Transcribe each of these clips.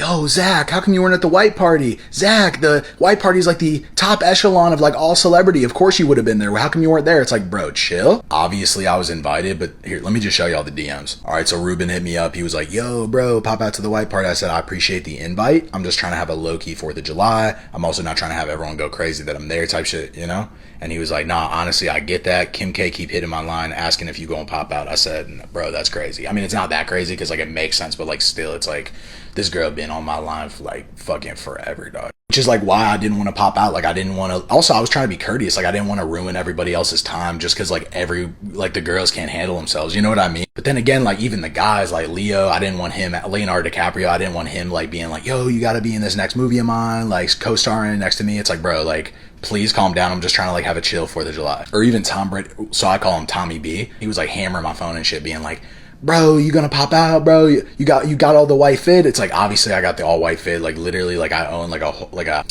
yo, Zach, how come you weren't at the white party? Zach, the white party's like the top echelon of like all celebrity. Of course you would have been there. How come you weren't there? It's like, bro, chill. Obviously I was invited, but here, let me just show y'all the DMs. All right, so Ruben hit me up. He was like, yo, bro, pop out to the white party. I said, I appreciate the invite. I'm just trying to have a low-key 4th of July. I'm also not trying to have everyone go crazy that I'm there type shit, you know? And he was like, nah, honestly, I get that. Kim K keep hitting my line asking if you go and pop out. I said, bro, that's crazy. I mean, it's not that crazy because like it makes sense, but like still, it's like this girl been on my line for like fucking forever, dog. Which is like why I didn't want to pop out. Like I didn't want to, also I was trying to be courteous. Like I didn't want to ruin everybody else's time just because like the girls can't handle themselves. You know what I mean? But then again, like even the guys like Leo, I didn't want him, Leonardo DiCaprio, I didn't want him like being like, yo, you got to be in this next movie of mine, like co-starring next to me. It's like, bro, like, please calm down. I'm just trying to like have a chill 4th of July. Or even Tom Brady, so I call him Tommy B. He was like hammering my phone and shit being like, bro, you gonna pop out, bro? You got all the white fit. It's like obviously I got the all white fit. Like literally, like I own like a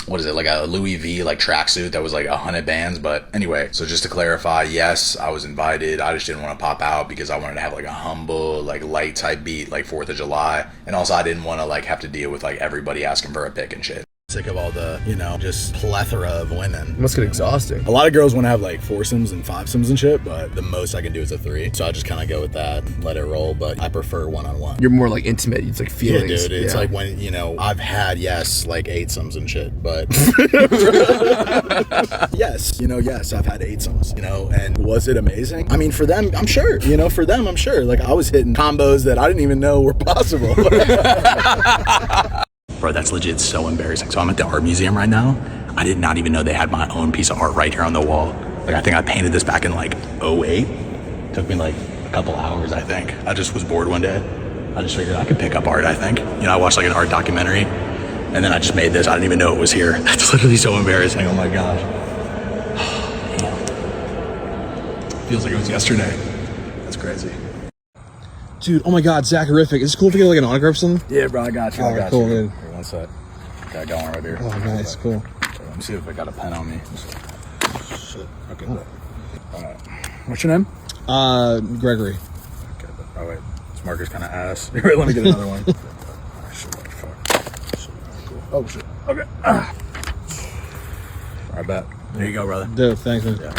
what is it, like a Louis V like tracksuit that was like 100 bands. But anyway, so just to clarify, yes, I was invited. I just didn't want to pop out because I wanted to have like a humble, like light type beat, like 4th of July, and also I didn't want to like have to deal with like everybody asking for a pic and shit. Sick of all the, you know, just plethora of women. It must get exhausting. A lot of girls want to have like foursomes and fivesomes and shit, but the most I can do is a 3. So I just kind of go with that and let it roll, but I prefer one-on-one. You're more like intimate. It's like feelings. Yeah, dude. It's like when, you know, I've had, yes, like 8somes and shit, but yes, you know, yes, I've had 8somes, you know, and was it amazing? I mean, for them, I'm sure, you know, for them, I'm sure. Like I was hitting combos that I didn't even know were possible. Bro, that's legit so embarrassing. So I'm at the art museum right now. I did not even know they had my own piece of art right here on the wall. Like I think I painted this back in like '08. Took me like a couple hours, I think. I just was bored one day. I just figured I could pick up art, I think. You know, I watched like an art documentary and then I just made this. I didn't even know it was here. That's literally so embarrassing. Oh my gosh. Feels like it was yesterday. That's crazy. Dude, oh my God, Zachirific. Is it cool if you get like an autograph or something? Yeah, bro, I got you. I got cool, you. Man. Here, one sec. Got one right here. Oh, nice, cool. Let me see if I got a pen on me. Shit. Okay. All right. What's your name? Gregory. Okay. Oh wait, this marker's kind of ass. Wait, let me get another one. Oh, shit, fuck. Shit, cool. Oh shit. Okay. I bet. There you go, brother. Dude, thanks, man. Yeah.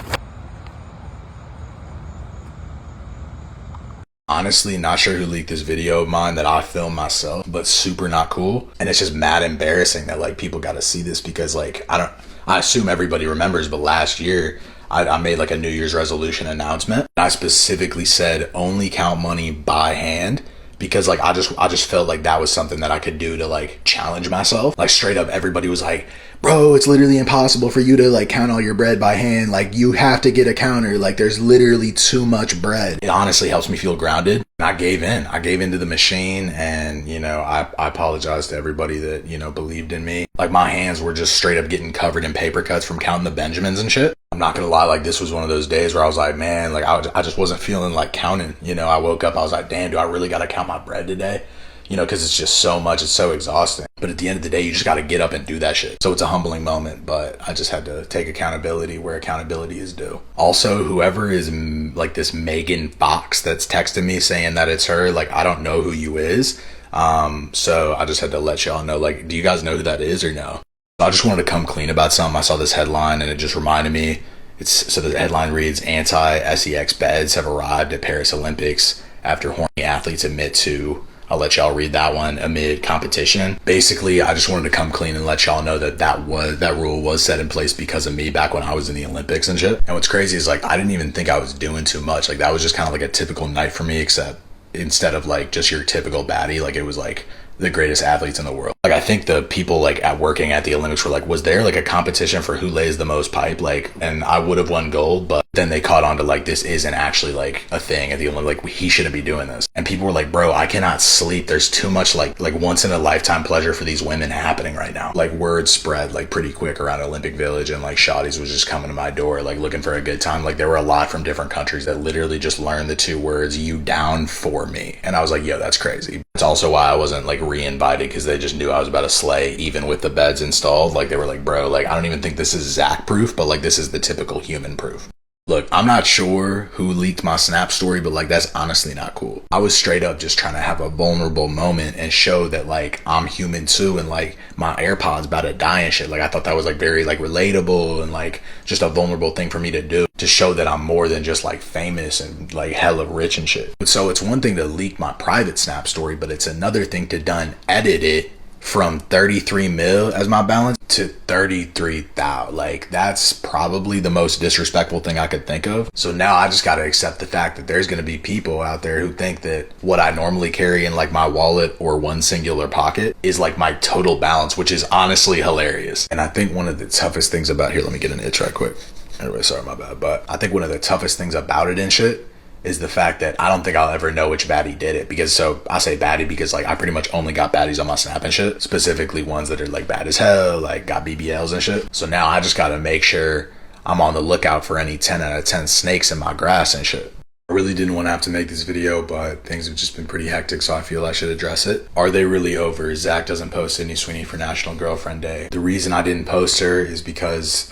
Honestly, not sure who leaked this video of mine that I filmed myself, but super not cool. And it's just mad embarrassing that like people got to see this because like, I assume everybody remembers, but last year I made like a New Year's resolution announcement. I specifically said only count money by hand because like I just felt like that was something that I could do to like challenge myself. Like straight up everybody was like, bro, it's literally impossible for you to like count all your bread by hand. Like you have to get a counter. Like there's literally too much bread. It honestly helps me feel grounded. And I gave in to the machine, and you know, I apologize to everybody that, you know, believed in me. Like my hands were just straight up getting covered in paper cuts from counting the Benjamins and shit. I'm not gonna lie, like this was one of those days where I was like, man, like I just wasn't feeling like counting. You know, I woke up, I was like, damn, do I really gotta count my bread today? You know, because it's just so much, it's so exhausting. But at the end of the day, you just got to get up and do that shit. So it's a humbling moment, but I just had to take accountability where accountability is due. Also, whoever is like this Megan Fox that's texting me saying that it's her, like I don't know who you is. So I just had to let y'all know, like, do you guys know who that is or no? I just wanted to come clean about something. I saw this headline and it just reminded me. So the headline reads, anti-sex beds have arrived at Paris Olympics after horny athletes admit to, I'll let y'all read that one, amid competition. Basically, I just wanted to come clean and let y'all know that rule was set in place because of me back when I was in the Olympics and shit. And what's crazy is like, I didn't even think I was doing too much. Like that was just kind of like a typical night for me, except instead of like just your typical baddie, like it was like the greatest athletes in the world. Like I think the people like working at the Olympics were like, was there like a competition for who lays the most pipe? Like, and I would have won gold, but then they caught on to like, this isn't actually like a thing at the Olympics. Like he shouldn't be doing this. And people were like, bro, I cannot sleep. There's too much like once in a lifetime pleasure for these women happening right now. Like word spread like pretty quick around Olympic Village, and like shawties was just coming to my door like looking for a good time. Like there were a lot from different countries that literally just learned the 2 words, you down for me. And I was like, yo, that's crazy. It's also why I wasn't like re-invited, because they just knew I was about to slay even with the beds installed. Like they were like, bro, like I don't even think this is Zach proof, but like this is the typical human proof. Look, I'm not sure who leaked my Snap story, but like that's honestly not cool. I was straight up just trying to have a vulnerable moment and show that like I'm human too, and like my AirPods about to die and shit. Like I thought that was like very like relatable and like just a vulnerable thing for me to do, to show that I'm more than just like famous and like hella rich and shit. So it's one thing to leak my private Snap story, but it's another thing to done edit it from 33 mil as my balance to 33,000. Like that's probably the most disrespectful thing I could think of. So now I just got to accept the fact that there's going to be people out there who think that what I normally carry in like my wallet or one singular pocket is like my total balance, which is honestly hilarious. And I think one of the toughest things about here, let me get an itch right quick. Anyway, sorry, my bad. But I think one of the toughest things about it and shit is the fact that I don't think I'll ever know which baddie did it. Because, so I say baddie because like I pretty much only got baddies on my Snap and shit, specifically ones that are like bad as hell, like got BBLs and shit. So now I just gotta make sure I'm on the lookout for any 10 out of 10 snakes in my grass and shit. I really didn't want to have to make this video, but things have just been pretty hectic, so I feel I should address it. Are they really over? Zach doesn't post Sydney Sweeney for National Girlfriend Day. The reason I didn't post her is because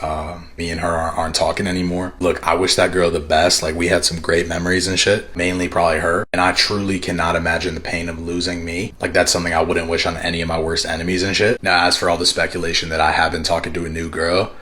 me and her aren't talking anymore. Look, I wish that girl the best. Like, we had some great memories and shit, mainly probably her. And I truly cannot imagine the pain of losing me. Like, that's something I wouldn't wish on any of my worst enemies and shit. Now, as for all the speculation that I have been talking to a new girl,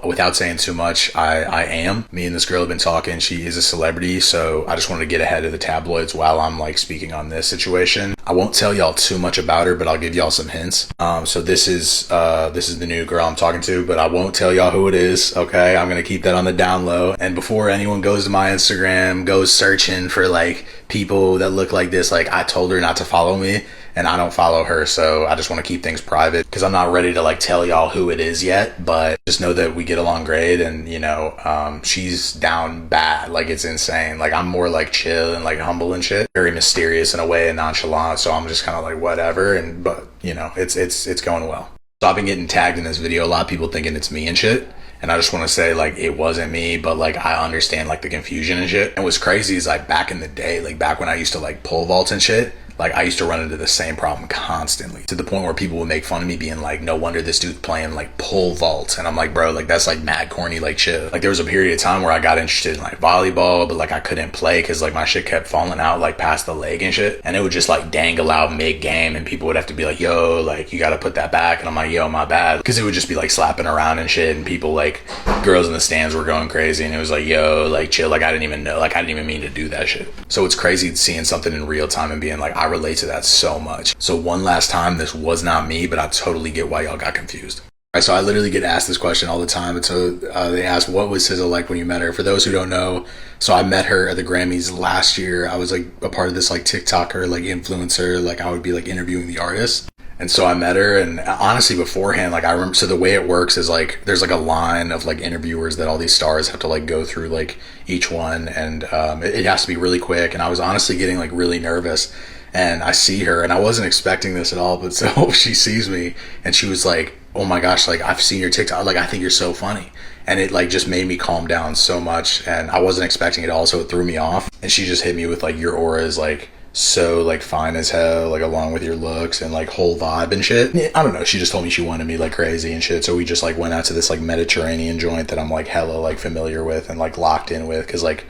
without saying too much, I am. Me and this girl have been talking. She is a celebrity, so I just wanted to get ahead of the tabloids while I'm like speaking on this situation. I won't tell y'all too much about her, but I'll give y'all some hints. So this is the new girl I'm talking to, but I won't tell y'all who it is. Okay, I'm gonna keep that on the down low. And before anyone goes to my Instagram, goes searching for like people that look like this, like I told her not to follow me. And I don't follow her, so I just want to keep things private because I'm not ready to like tell y'all who it is yet, but just know that we get along great. And you know, she's down bad, like it's insane. Like I'm more like chill and like humble and shit, very mysterious in a way and nonchalant, so I'm just kind of like whatever. But you know, it's going well. So I've been getting tagged in this video, a lot of people thinking it's me and shit. And I just want to say, like, it wasn't me, but, like, I understand, like, the confusion and shit. And what's crazy is, like, back in the day, like, back when I used to, like, pole vault and shit, like, I used to run into the same problem constantly, to the point where people would make fun of me being like, no wonder this dude's playing, like, pole vault. And I'm like, bro, like, that's, like, mad corny, like, shit. Like, there was a period of time where I got interested in, like, volleyball, but, like, I couldn't play because, like, my shit kept falling out, like, past the leg and shit. And it would just, like, dangle out mid-game, and people would have to be like, yo, like, you gotta put that back. And I'm like, yo, my bad. Because it would just be, like, slapping around and shit, and people, like, girls in the stands were going crazy, and it was like, yo, like, chill. Like, I didn't even know, like, I didn't even mean to do that shit. So it's crazy seeing something in real time and being like, I relate to that so much. So one last time, this was not me, but I totally get why y'all got confused. All right, so I literally get asked this question all the time. And so they asked, what was SZA like when you met her? For those who don't know, so I met her at the Grammys last year. I was like a part of this like TikToker, like influencer, like I would be like interviewing the artists. And so I met her, and honestly beforehand, like I remember, so the way it works is like, there's like a line of like interviewers that all these stars have to like go through like each one. And it has to be really quick. And I was honestly getting like really nervous. And I see her, and I wasn't expecting this at all, but so she sees me, and she was like, oh my gosh, like I've seen your TikTok, like I think you're so funny. And it like just made me calm down so much, and I wasn't expecting it all, so it threw me off. And she just hit me with like, your aura is like so like fine as hell, like along with your looks and like whole vibe and shit. I don't know, she just told me she wanted me like crazy and shit. So we just like went out to this like Mediterranean joint that I'm like hella like familiar with and like locked in with, because like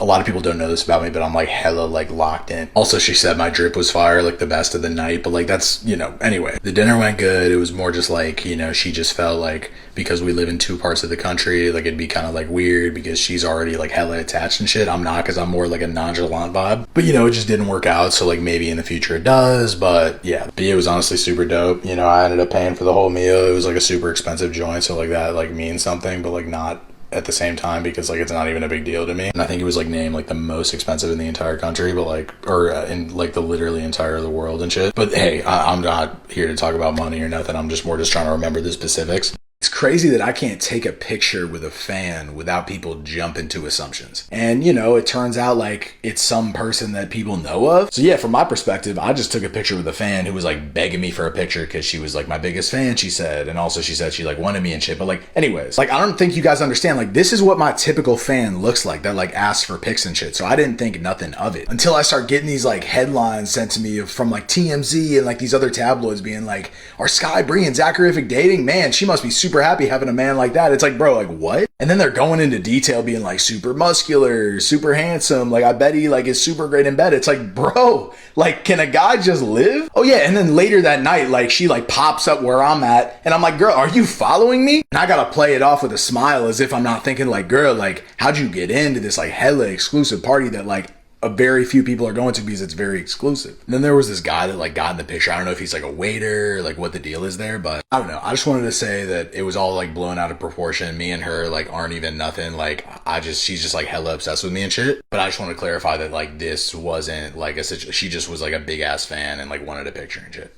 a lot of people don't know this about me, but I'm like hella like locked in. Also, she said my drip was fire, like the best of the night, but like that's, you know, anyway, the dinner went good. It was more just like, you know, she just felt like because we live in two parts of the country, like it'd be kind of like weird because she's already like hella attached and shit. I'm not, because I'm more like a nonchalant vibe, but you know, it just didn't work out. So like maybe in the future it does, but yeah, it was honestly super dope. You know, I ended up paying for the whole meal. It was like a super expensive joint, so like that like means something, but like not at the same time, because like it's not even a big deal to me. And I think it was like named like the most expensive in the entire country, but like, or in like the literally entire of the world and shit. But hey, I'm not here to talk about money or nothing. I'm just more just trying to remember the specifics. It's crazy that I can't take a picture with a fan without people jumping to assumptions. And, you know, it turns out like it's some person that people know of. So yeah, from my perspective, I just took a picture with a fan who was like begging me for a picture because she was like my biggest fan, she said. And also she said she like wanted me and shit. But like, anyways, like I don't think you guys understand, like this is what my typical fan looks like that like asks for pics and shit. So I didn't think nothing of it until I start getting these like headlines sent to me from like TMZ and like these other tabloids being like, are Sky Bree and Zachirific dating? Man, she must be super happy happy having a man like that. It's like, bro, like what? And then they're going into detail being like super muscular, super handsome. Like I bet he like is super great in bed. It's like, bro, like can a guy just live? Oh yeah. And then later that night, like she like pops up where I'm at and I'm like, girl, are you following me? And I gotta play it off with a smile as if I'm not thinking like, girl, like how'd you get into this like hella exclusive party that like a very few people are going to because it's very exclusive. And then there was this guy that like got in the picture. I don't know if he's like a waiter, like what the deal is there, but I don't know. I just wanted to say that it was all like blown out of proportion. Me and her like aren't even nothing. Like she's just like hella obsessed with me and shit. But I just want to clarify that like this wasn't like she just was like a big ass fan and like wanted a picture and shit.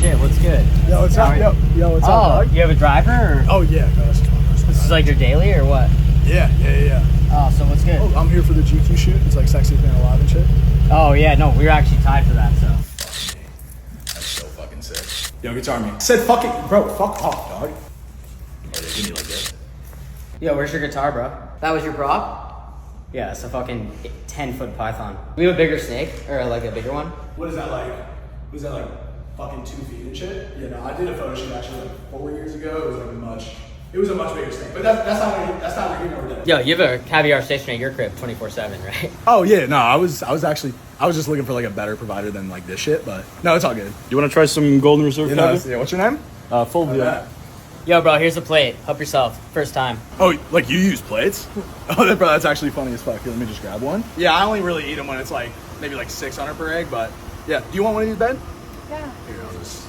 Shit, what's good? Yo, what's up? Yo, what's up, dog? You have a driver? Or? Oh, yeah. No, This is like your daily or what? Yeah. Oh, so what's good? Oh, I'm here for the GQ shoot. It's like Sexiest Man Alive and shit. Oh, yeah, no, we were actually tied for that, so. That's so fucking sick. Yo, guitar me. Said fucking, bro, fuck off, dog. Oh, they give me like this. Yo, where's your guitar, bro? That was your prop? Yeah, it's a fucking 10-foot python. We have a bigger snake, or like a bigger one. What is that like? Was that like fucking 2 feet and shit? Yeah, no, I did a photo shoot actually like 4 years ago. It was a much bigger snake. But that's not what you're here today. Yo, you have a caviar station at your crib 24/7, right? Oh yeah, no, I was just looking for like a better provider than like this shit, but no, it's all good. You want to try some Golden Reserve coffee? Yeah, what's your name? Fulvio. Yo, bro, here's a plate. Help yourself. First time. Oh, like you use plates? Oh, bro, that's actually funny as fuck. Here, let me just grab one. Yeah, I only really eat them when it's like maybe like 600 per egg, but yeah. Do you want one of these, Ben? Yeah. Here, I'll just.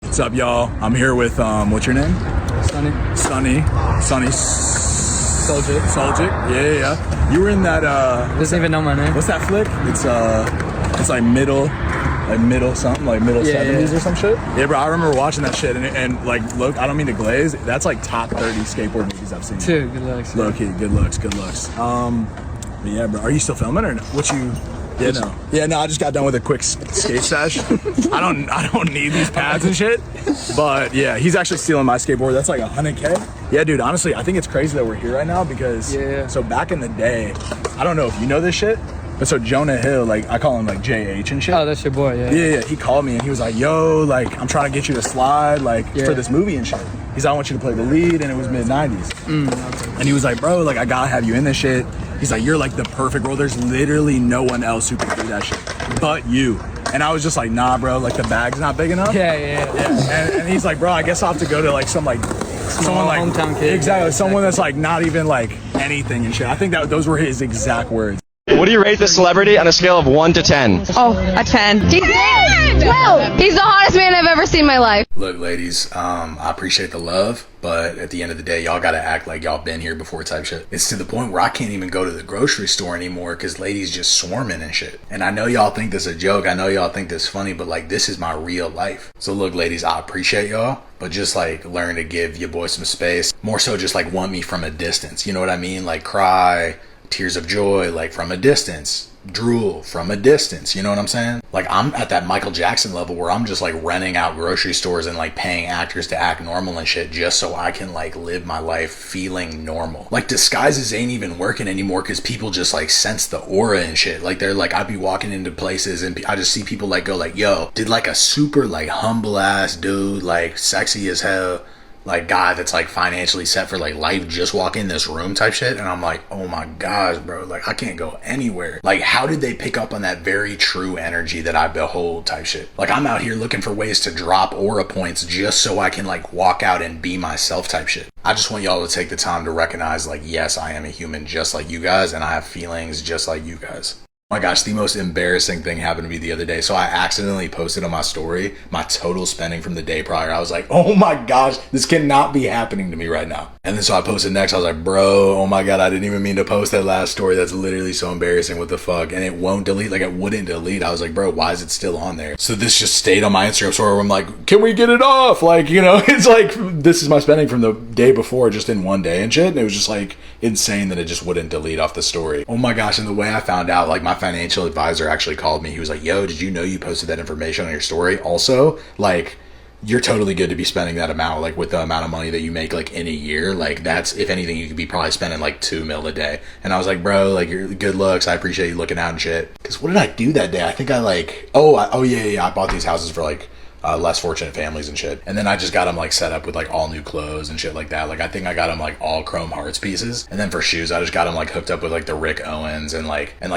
What's up, y'all? I'm here with what's your name? Sunny. Soljic. Yeah. You were in that Doesn't even know my name. what's that flick? It's like middle something, like middle 70s or some shit. Yeah, bro, I remember watching that shit and like look, I don't mean to glaze. That's like top 30 skateboard movies I've seen. Dude, good looks. Low key, good looks. But yeah, bro, are you still filming or no? Yeah, no, I just got done with a quick skate sesh. I don't need these pads and shit. But yeah, he's actually stealing my skateboard. That's like $100K. Yeah, dude, honestly, I think it's crazy that we're here right now because so back in the day, I don't know if you know this shit, but so Jonah Hill, like I call him like JH and shit. Oh, that's your boy, Yeah, he called me and he was like, yo, like I'm trying to get you to slide like for this movie and shit. He's like, I want you to play the lead, and it was mid-90s. Okay. And he was like, bro, like I gotta have you in this shit. He's like, you're like the perfect role. There's literally no one else who can do that shit but you. And I was just like, nah, bro, like the bag's not big enough. Yeah. And he's like, bro, I guess I'll have to go to like someone like hometown kid. Exactly, someone that's like not even like anything and shit. I think that those were his exact words. What do you rate this celebrity on a scale of 1 to 10? Oh, a 10. He's 12. He's the hottest man I've ever seen in my life. Look, ladies, I appreciate the love, but at the end of the day, y'all gotta act like y'all been here before type shit. It's to the point where I can't even go to the grocery store anymore because ladies just swarming and shit. And I know y'all think this a joke. I know y'all think this funny, but like this is my real life. So look, ladies, I appreciate y'all, but just like learn to give your boy some space. More so just like want me from a distance. You know what I mean? Like cry, tears of joy, like from a distance. Drool from a distance, you know what I'm saying? Like I'm at that Michael Jackson level where I'm just like renting out grocery stores and like paying actors to act normal and shit just so I can like live my life feeling normal. Like disguises ain't even working anymore because people just like sense the aura and shit. Like they're like, I'd be walking into places and I just see people like go like, yo, did like a super like humble ass dude, like sexy as hell, like guy that's like financially set for like life just walk in this room type shit. And I'm like, oh my gosh, bro, like I can't go anywhere. Like how did they pick up on that very true energy that I behold type shit? Like I'm out here looking for ways to drop aura points just so I can like walk out and be myself type shit. I just want y'all to take the time to recognize like, yes, I am a human just like you guys and I have feelings just like you guys. Oh my gosh, the most embarrassing thing happened to me the other day. So I accidentally posted on my story my total spending from the day prior. I was like, oh my gosh, this cannot be happening to me right now. And then so I posted next. I was like, bro, oh my God, I didn't even mean to post that last story. That's literally so embarrassing. What the fuck? And it won't delete. Like it wouldn't delete. I was like, bro, why is it still on there? So this just stayed on my Instagram story where I'm like, can we get it off? Like, you know, it's like, this is my spending from the day before just in one day and shit. And it was just like insane that it just wouldn't delete off the story. Oh my gosh. And the way I found out, like my financial advisor actually called me. He was like, yo, did you know you posted that information on your story? Also, like, you're totally good to be spending that amount, like with the amount of money that you make like in a year. Like that's, if anything, you could be probably spending like $2 million a day. And I was like, bro, like you're good looks. I appreciate you looking out and shit. Cause what did I do that day? I think I like, I bought these houses for like less fortunate families and shit. And then I just got him like set up with like all new clothes and shit like that. Like I think I got him like all chrome hearts pieces. And then for shoes, I just got him like hooked up with like the Rick Owens and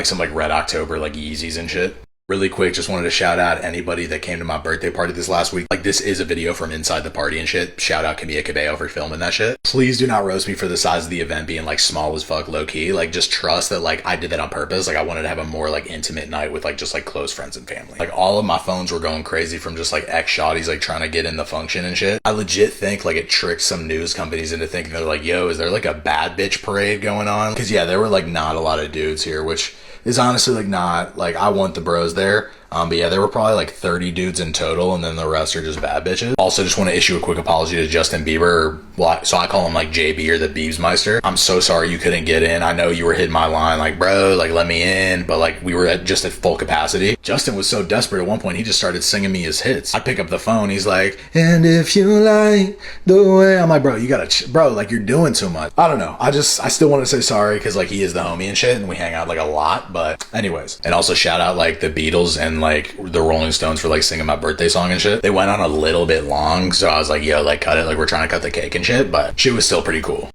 some like Red October like Yeezys and shit. Really quick, just wanted to shout out anybody that came to my birthday party this last week. Like, this is a video from inside the party and shit. Shout out Camilla Cabello for filming that shit. Please do not roast me for the size of the event being, like, small as fuck, low-key. Like, just trust that, like, I did that on purpose. Like, I wanted to have a more, like, intimate night with, like, just, like, close friends and family. Like, all of my phones were going crazy from just, like, ex-shotties, like, trying to get in the function and shit. I legit think, like, it tricked some news companies into thinking they're like, yo, is there, like, a bad bitch parade going on? Because, yeah, there were, like, not a lot of dudes here, which is honestly, like, not, like, I want the bros there. But yeah, there were probably like 30 dudes in total, and then the rest are just bad bitches. Also, just want to issue a quick apology to Justin Bieber. So I call him like JB or the Biebsmeister. I'm so sorry you couldn't get in. I know you were hitting my line like, bro, like let me in, but like we were just at full capacity. Justin was so desperate at one point, he just started singing me his hits. I pick up the phone, he's like, and if you like the way, I'm like, bro, you gotta, bro, like you're doing too much. I don't know. I still want to say sorry because like he is the homie and shit, and we hang out like a lot. But anyways, and also shout out like the Beatles and like the Rolling Stones for like singing my birthday song and shit. They went on a little bit long, so I was like, yo, like cut it, like we're trying to cut the cake and shit, but shit was still pretty cool.